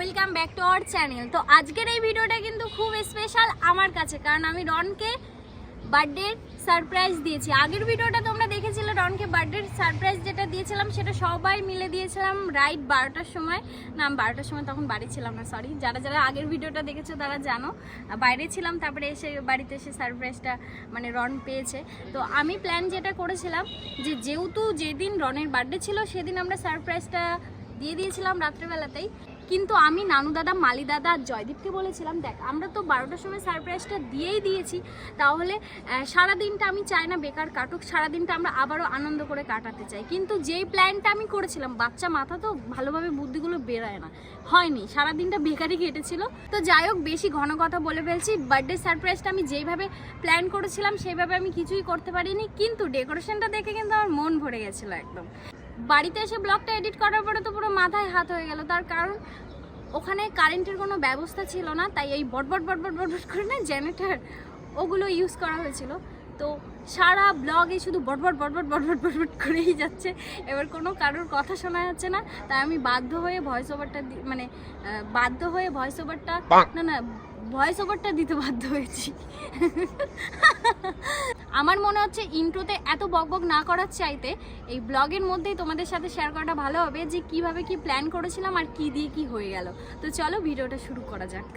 Welcome back to our channel. তো আজকের এই ভিডিওটা কিন্তু খুব স্পেশাল আমার কাছে, কারণ আমি রনকে বার্থডে সারপ্রাইজ দিয়েছি। আগের ভিডিওটা তোমরা দেখেছিলে, রনকে বার্থডে সারপ্রাইজ যেটা দিয়েছিলাম সেটা সবাই মিলে দিয়েছিলাম রাইট 12টার সময়। না, আমি 12টার সময় তখন বাড়ি ছিলাম না, সরি। যারা যারা আগের ভিডিওটা দেখেছো তারা জানো, বাইরে ছিলাম, তারপরে এসে বাড়িতে এসে সারপ্রাইজটা মানে রন পেয়েছে। তো আমি প্ল্যান যেটা করেছিলাম যে যেহেতু যেদিন রনের বার্থডে ছিল সেদিন আমরা সারপ্রাইজটা দিয়ে দিয়েছিলাম রাত্রেবেলাতেই। কিন্তু আমি নানু দাদা, মালি দাদা আর জয়দীপকে বলেছিলাম, দেখ আমরা তো 12টার সময় সারপ্রাইজটা দিয়েই দিয়েছি, তাহলে সারাদিনটা আমি চাই না বেকার কাটুক, সারাদিনটা আমরা আবারও আনন্দ করে কাটাতে চাই। কিন্তু যেই প্ল্যানটা আমি করেছিলাম, বাচ্চা মাথা তো ভালোভাবে বুদ্ধিগুলো বেরোয় না, হয়নি, সারাদিনটা বেকারই কেটেছিল। তো যাই হোক, বেশি ঘন কথা বলে ফেলছি। বার্থডে সারপ্রাইজটা আমি যেইভাবে প্ল্যান করেছিলাম সেইভাবে আমি কিছুই করতে পারিনি, কিন্তু ডেকোরেশনটা দেখে কিন্তু আমার মন ভরে গেছিলো একদম। বাড়িতে এসে ব্লগটা এডিট করার পরে তো পুরো মাথায় হাত হয়ে গেল, তার কারণ ওখানে কারেন্টের কোনো ব্যবস্থা ছিল না, তাই এই বটবট বটবট বটবট করে না জেনারেটর ওগুলো ইউজ করা হয়েছিল। তো সারা ব্লগে শুধু বটবট বটবট বটবট বটবট করেই যাচ্ছে, এবার কোনো কারোর কথা শোনা যাচ্ছে না। তাই আমি বাধ্য হয়ে ভয়েস ওভারটা ভয়েস ওভারটা দিতে বাধ্য হয়েছি। আমার মনে হচ্ছে ইন্ট্রোতে এত বকবক না করার চাইতে এই ব্লগের মধ্যেই তোমাদের সাথে শেয়ার করাটা ভালো হবে, যে কিভাবে কি প্ল্যান করেছিলাম আর কি দিয়ে কি হয়ে গেল। তো চলো ভিডিওটা শুরু করা যাক।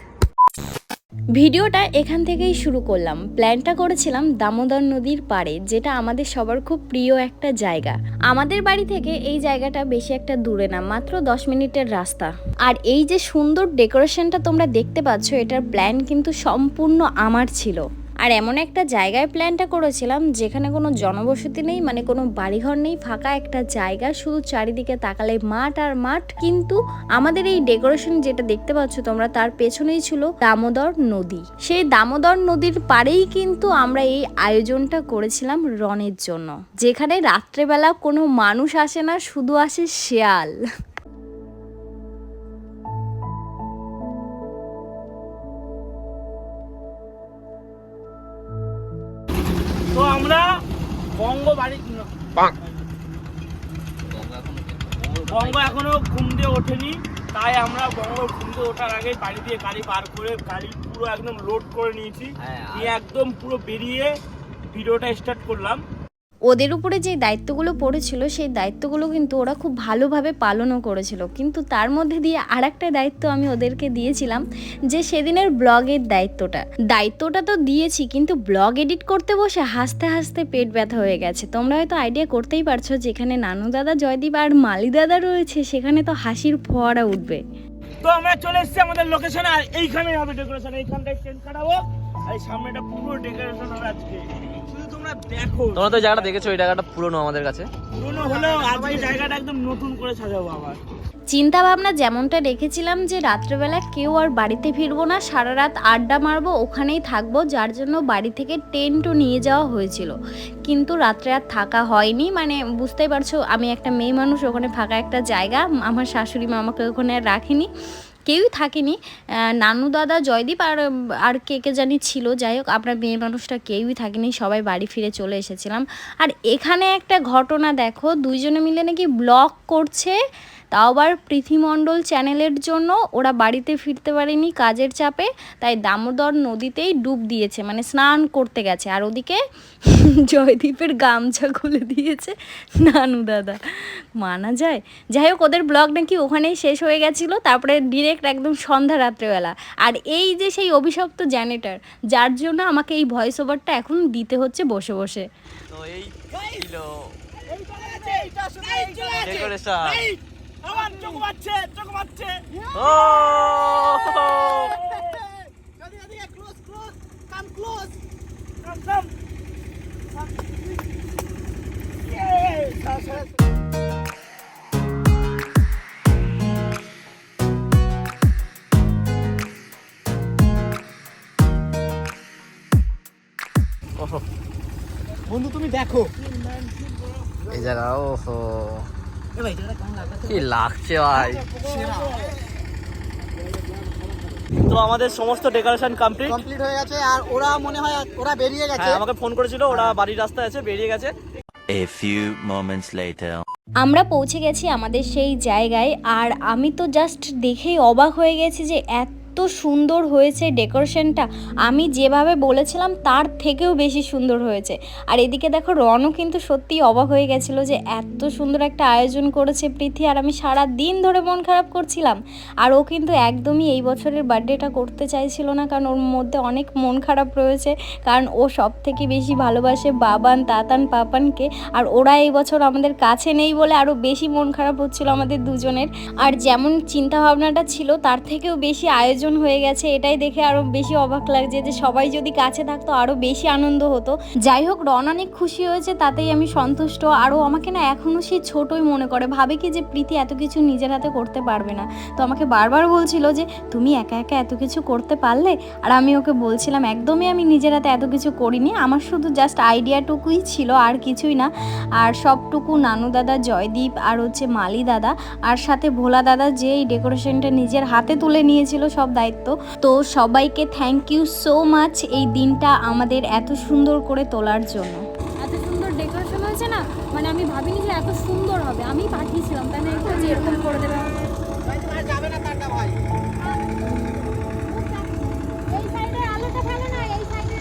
ভিডিওটা এখান থেকেই শুরু করলাম। প্ল্যানটা করেছিলাম দামোদর নদীর পাড়ে, যেটা আমাদের সবার খুব প্রিয় একটা জায়গা। আমাদের বাড়ি থেকে এই জায়গাটা বেশি একটা দূরে না, মাত্র 10 মিনিটের রাস্তা। আর এই যে সুন্দর ডেকোরেশনটা তোমরা দেখতে পাচ্ছ, এটার প্ল্যান কিন্তু সম্পূর্ণ আমার ছিল। আর এমন একটা জায়গায় প্ল্যানটা করেছিলাম যেখানে কোনো জনবসতি নেই, মানে কোনো বাড়িঘর নেই, ফাঁকা একটা জায়গা, শুধু চারিদিকে তাকালে মাঠ আর মাঠ। কিন্তু আমাদের এই ডেকোরেশন যেটা দেখতে পাচ্ছ তোমরা, তার পেছনেই ছিল দামোদর নদী। সেই দামোদর নদীর পাড়েই কিন্তু আমরা এই আয়োজনটা করেছিলাম রনের জন্য, যেখানে রাত্রেবেলা কোনো মানুষ আসে না, শুধু আসে শেয়াল। তো আমরা বঙ্গ এখনো ঘুম দিয়ে ওঠেনি, তাই আমরা বঙ্গ ঘুম দিয়ে ওঠার আগে বাড়ি দিয়ে গাড়ি পার করে গাড়ি পুরো একদম লোড করে নিয়েছি, নিয়ে একদম পুরো বেরিয়ে ভিডিওটা স্টার্ট করলাম। ওদের উপরে যে দায়িত্বগুলো পড়েছিল সেই দায়িত্বগুলো কিন্তু ওরা খুব ভালোভাবে পালনও করেছিল, কিন্তু তার মধ্যে দিয়ে আর একটা দায়িত্ব আমি ওদেরকে দিয়েছিলাম, যে সেদিনের ব্লগের দায়িত্বটা তো দিয়েছি, কিন্তু ব্লগ এডিট করতে বসে হাসতে হাসতে পেট ব্যথা হয়ে গেছে। তোমরা হয়তো আইডিয়া করতেই পারছো, যেখানে নানু দাদা, জয়দীপ আর মালি দাদা রয়েছে সেখানে তো হাসির ফোয়ারা উঠবে। তো আমরা চলে এসেছি আমাদের লোকেশনে, আর এইখানেই হবে ডেকোরেশন, এইখানটায় ট্রেন কাটাবো, আর এই সামনেটা পুরো ডেকোরেশন হবে আজকে। তোমরা দেখো, তোমরা তো জায়গাটা দেখেছো, এই জায়গাটা পুরনো আমাদের কাছে, পুরনো হলেও আজকে জায়গাটা একদম নতুন করে সাজাবো আবার। চিন্তা ভাবনা যেমনটা রেখেছিলাম যে রাত্রেবেলা কেউ আর বাড়িতে ফিরবো না, সারা রাত আড্ডা মারবো, ওখানেই থাকবো, যার জন্য বাড়ি থেকে টেন্টও নিয়ে যাওয়া হয়েছিল। কিন্তু রাত্রে আর থাকা হয়নি, মানে বুঝতেই পারছো আমি একটা মেয়ে মানুষ, ওখানে ফাঁকা একটা জায়গা, আমার শাশুড়ি মা আমাকে ওখানে আর রাখেনি, কেউই থাকেনি। নানু দাদা, জয়দীপ আর কে জানি ছিল, যাই হোক আমরা মেয়ে মানুষটা কেউই থাকেনি, সবাই বাড়ি ফিরে চলে এসেছিলাম। আর এখানে একটা ঘটনা দেখো, দুইজনে মিলে নাকি ব্লগ করছে, তাও আবার পৃথিমণ্ডল চ্যানেলের জন্য। ওরা বাড়িতে ফিরতে পারেনি কাজের চাপে, তাই দামোদর নদীতেই ডুব দিয়েছে, মানে স্নান করতে গেছে। আর ওদিকে জয়দীপের গামছা খুলে দিয়েছে নানু দাদা, মানা যায়। যাই হোক, ওদের ব্লগ নাকি ওখানেই শেষ হয়ে গেছিলো, তারপরে ডিরেক্ট একদম সন্ধ্যা রাত্রেবেলা। আর এই যে সেই অভিশপ্ত জেনারেটর, যার জন্য আমাকে এই ভয়েস ওভারটা এখন দিতে হচ্ছে বসে বসে। তো এই ছিল আমার চোখ মারছে ও বন্ধু তুমি দেখো এই জায়গা, ওহো কি লাগছে ভাই। তো আমাদের সমস্ত ডেকোরেশন কমপ্লিট হয়ে গেছে, আর ওরা মনে হয় ওরা বেরিয়ে গেছে। আমাকে ফোন করেছিল, ওরা বাড়ির রাস্তায় আছে, বেরিয়ে গেছে। A few moments later. আমরা পৌঁছে গেছি আমাদের সেই জায়গায়, আর আমি তো জাস্ট দেখেই অবাক হয়ে গেছি যে এত সুন্দর হয়েছে ডেকোরেশনটা। আমি যেভাবে বলেছিলাম তার থেকেও বেশি সুন্দর হয়েছে। আর এদিকে দেখো রনও কিন্তু সত্যিই অবাক হয়ে গেছিলো যে এত সুন্দর একটা আয়োজন করেছে প্রীতি, আর আমি সারা দিন ধরে মন খারাপ করছিলাম। আর ও কিন্তু একদমই এই বছরের বার্থডেটা করতে চাইছিল না, কারণ ওর মধ্যে অনেক মন খারাপ রয়েছে, কারণ ও সব থেকে বেশি ভালোবাসে বাবান, তাতান, পাপানকে। আর ওরা এই বছর আমাদের কাছে নেই বলে আরও বেশি মন খারাপ হচ্ছিল আমাদের দুজনের। আর যেমন চিন্তা ভাবনাটা ছিল তার থেকেও বেশি আয়োজন হয়ে গেছে, এটাই দেখে আরো বেশি অবাক লাগছে যে সবাই যদি কাছে থাকতো আরো বেশি আনন্দ হতো। যাই হোক, রন অনেক খুশি হয়েছে, তাতেই আমি সন্তুষ্ট। আরও আমাকে না এখনো সেই ছোটই মনে করে, ভাবে কি যে প্রীতি এত কিছু নিজের হাতে করতে পারবে না। তো আমাকে বারবার বলছিল যে তুমি একা একা এত কিছু করতে পারলে, আর আমি ওকে বলছিলাম একদমই আমি নিজের হাতে এত কিছু করিনি, আমার শুধু জাস্ট আইডিয়াটুকুই ছিল আর কিছুই না। আর সবটুকু নানু দাদা, জয়দীপ আর হচ্ছে মালি দাদা আর সাথে ভোলা দাদা যে এই ডেকোরেশনটা নিজের হাতে তুলে নিয়েছিল সব দায়িত্ব। তো সবাইকে থ্যাংক ইউ সো মাচ এই দিনটা আমাদের এত সুন্দর করে তোলার জন্য। এত সুন্দর ডেকোরেশন হয়েছে না, মানে আমি ভাবিনি যে এত সুন্দর হবে। আমি পাঠিয়েছিলাম তাই না, একটু যে এরকম করে দেবে। এই সাইডে আলোটা ফেলো না, এই সাইডে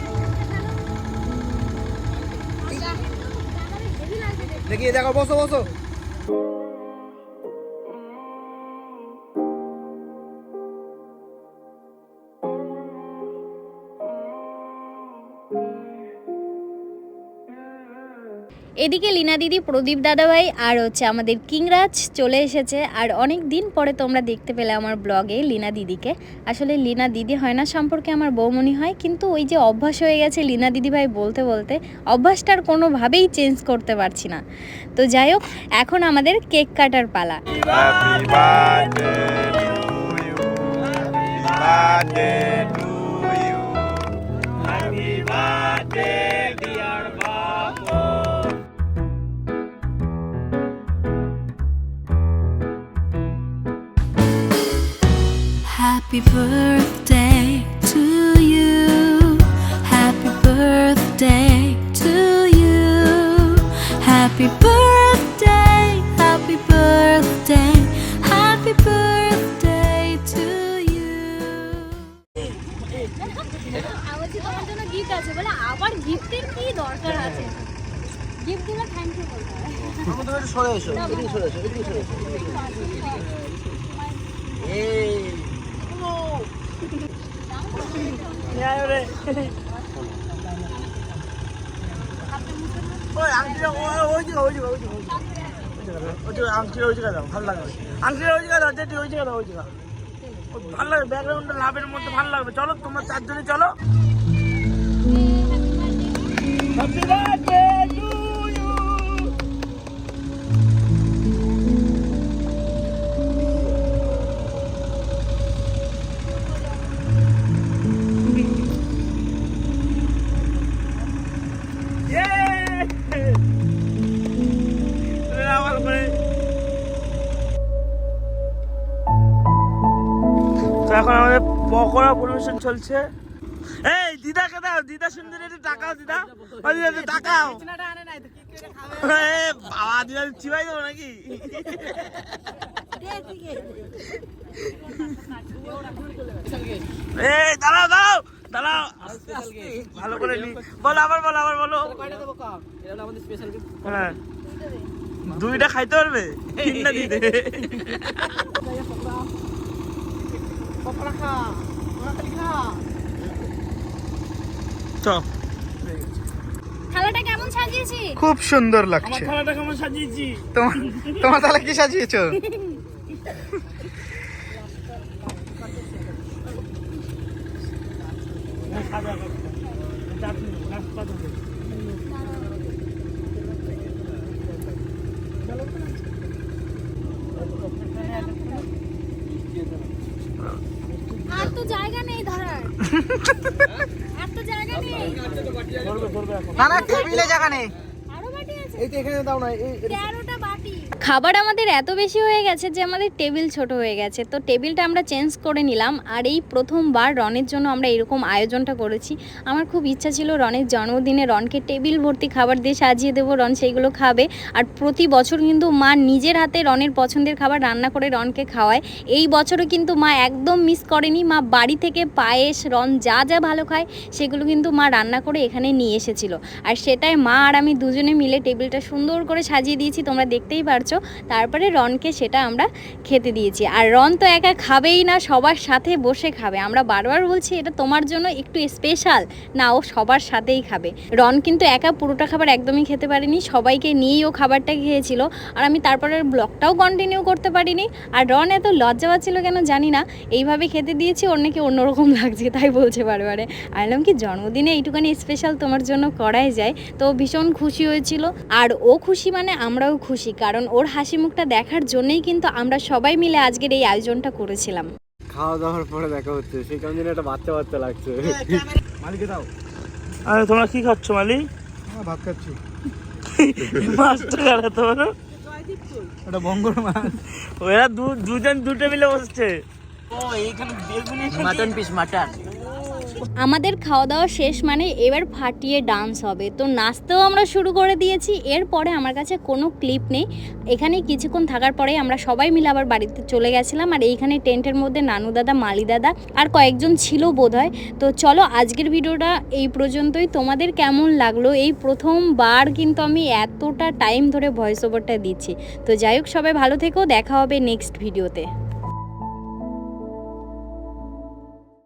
দেখিয়ে দেখো, বসো বসো। এদিকে লীনা দিদি, প্রদীপ দাদাভাই আর হচ্ছে আমাদের কিংরাজ চলে এসেছে। আর অনেক দিন পরে তোমরা দেখতে পেলে আমার ব্লগে লীনা দিদিকে। আসলে লীনা দিদি হয় না, সম্পর্কে আমার বৌমনি হয়, কিন্তু ওই যে অভ্যাস হয়ে গেছে লীনা দিদিভাই বলতে বলতে, অভ্যাসটার কোনোভাবেই চেঞ্জ করতে পারছি না। তো যাই হোক, এখন আমাদের কেক কাটার পালা। Happy birthday to you. Happy birthday to you. Happy birthday, happy birthday, happy birthday to you. আমার যে তোমার জন্য গিফট আছে বলে, আবার গিফটের কি দরকার আছে? গিফট দিলে থ্যাংক ইউ বলতে হয়। তুমি তো একটু সরে এসো, এদিকে সরে এসো, এদিকে সরে এসো। এই ওই আংটিটা ওই জায়গা আংটিটা ওই জায়গা দাও, ভালো লাগবে। আংটিটা ওই জায়গা দাও, যেটি ওই জায়গা দাও, ওই জায়গা ভালো লাগবে। ব্যাকগ্রাউন্ডটা লাভের মধ্যে ভালো লাগবে। চলো তোমরা চারজনে চলো। Happy birthday to you. তো এখন আমাদের পকোড়া পরিবেশন চলছে। এই দিদাকে দাও, দিদা সুন্দর একটু টাকাও, দিদা ওই দিদা একটু টাকাও। বাবা দিদা চিবাই দেবো নাকি? এই দাঁড়াও দাঁড়াও দাঁড়াও, ভালো করে নি বলো, আবার বলো, আবার বলো। হ্যাঁ, দুইটা খাইতে পারবে, তিনটা দিতে। থালাটা কেমন সাজিয়েছি? খুব সুন্দর আমার লাগছে। থালাটা কেমন সাজিয়েছি? তোমার তাহলে কি সাজিয়েছো? আর তো জায়গা নেই ধরার, আর তো জায়গা নেই। না না, টেবিলে জায়গা নেই। আরো বাটি আছে, এই তো এখানে দাও না, এই 13টা বাটি। খাবার আমাদের এত বেশি হয়ে গেছে যে আমাদের টেবিল ছোট হয়ে গেছে, তো টেবিলটা আমরা চেঞ্জ করে নিলাম। আর এই প্রথমবার রনের জন্য আমরা এরকম আয়োজনটা করেছি। আমার খুব ইচ্ছা ছিল রনের জন্মদিনে রনকে টেবিল ভর্তি খাবার দিয়ে সাজিয়ে দেবো, রন সেইগুলো খাবে। আর প্রতি বছর কিন্তু মা নিজের হাতে রনের পছন্দের খাবার রান্না করে রনকে খাওয়ায়। এই বছরও কিন্তু মা একদম মিস করেনি, মা বাড়ি থেকে পায়েস, রন যা যা ভালো খায় সেগুলো কিন্তু মা রান্না করে এখানে নিয়ে এসেছিল। আর সেটাই মা আর আমি দুজনে মিলে টেবিলটা সুন্দর করে সাজিয়ে দিয়েছি, তোমরা দেখতেই পারছো। তারপরে রনকে সেটা আমরা খেতে দিয়েছি। আর রন তো একা খাবেই না, সবার সাথে বসে খাবে। আমরা বারবার বলছি এটা তোমার জন্য একটু স্পেশাল, না ও সবার সাথেই খাবে। রন কিন্তু একা পুরোটা খাবার একদমই খেতে পারেনি, সবাইকে নিয়েই ও খাবারটা খেয়েছিল। আর আমি তারপরে ব্লগটাও কন্টিনিউ করতে পারিনি। আর রন এত লজ্জা পাচ্ছিল কেন জানি না, এইভাবে খেতে দিয়েছি, ওর নাকি অন্যরকম লাগছে তাই বলছে বারে। আইলাম কি জন্মদিনে এইটুখানি স্পেশাল তোমার জন্য করাই যায়। তো ভীষণ খুশি হয়েছিল। আর ও খুশি মানে আমরাও খুশি, কারণ ওর হাসি মুখটা দেখার জন্যই কিন্তু আমরা সবাই মিলে আজকের এই আয়োজনটা করেছিলাম। খাওয়া দাওয়ার পরে দেখা হচ্ছে, সেই কেমন একটা বাচ্চা বাচ্চা লাগছে। মালিকে দাও। আরে তোমরা কি খাচ্ছ মালিক? ভাত খাচ্ছি। মাছটা কারা তোমরা? ওটা বঙ্গর মাছ। ওরা দুজন দুটো মিলে বসছে। ও এইখানে বেগুনি মাটন পিস মাটন। আমাদের খাওয়া দাওয়া শেষ মানে এবার ফাটিয়ে ডান্স হবে। তো নাচতেও আমরা শুরু করে দিয়েছি। এরপরে আমার কাছে কোনো ক্লিপ নেই। এখানে কিছুক্ষণ থাকার পরে আমরা সবাই মিলে আবার বাড়িতে চলে গেছিলাম। আর এইখানে টেন্টের মধ্যে নানু দাদা, মালি দাদা আর কয়েকজন ছিল বোধহয়। তো চলো আজকের ভিডিওটা এই পর্যন্তই। তোমাদের কেমন লাগলো? এই প্রথমবার কিন্তু আমি এতটা টাইম ধরে ভয়েস ওভারটা দিচ্ছি। তো যাই হোক, সবাই ভালো থেকো, দেখা হবে নেক্সট ভিডিওতে।